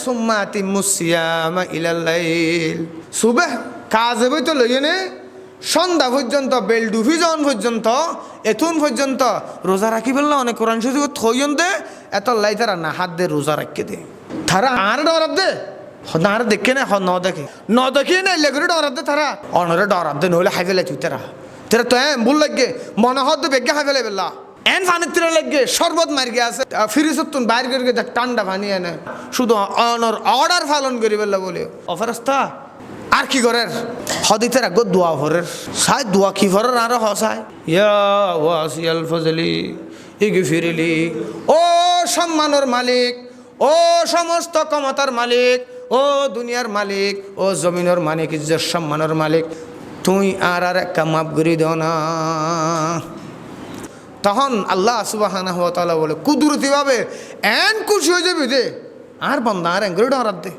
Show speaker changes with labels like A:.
A: সুম্মা আতিম্মুস সিয়ামা ইলাল লাইল। সুবহ কাজে বইতে লইয়ে নে সন্ধ্যা পর্যন্ত বেল ডুবি যাওয়ান পর্যন্ত এতুন পর্যন্ত রোজা রাখি বললে অনেক কোরআন শরীফ থইয়ন দে এত লাই তারা না হাত দে রোজা রাখকে দে তারা আর ডরাত দে না আর দেখে না ন দেখে ন দেখে না এলে করে ডরাত দে তারা অনরে ডরাত দে নইলে হাই ফেলে তুই তারা তেরা তো ভুল লাগে মনে হত বেগে হাই ফেলে বেলা এন ফানির তিরা লাগে শরবত মার গিয়ে আছে ফিরিসতুন বাইর করে দেখ ঠান্ডা পানি এনে শুধু অনর অর্ডার পালন করি বেলা বলে অফারস্তা আর কি করের হদিতে রাখো দোয়া ভরের সাই দোয়া কি ভরের আরো হসায় ইয়া ওয়াসিয়াল ফজলি ইগফিরলি। ও সম্মানের মালিক, ও সমস্ত ক্ষমতার মালিক, ও দুনিয়ার মালিক, ও জমিনের মালিক, ইজ্জত সম্মানের মালিক, তুই আর একটা মাফ করে দাও না। তখন আল্লাহ সুবহানাহু ওয়া তাআলা বলে কুদরতিভাবে এন খুশি হয়ে যাবি দে আর বন্দা আর এঙ্গুরি ডরাত দে।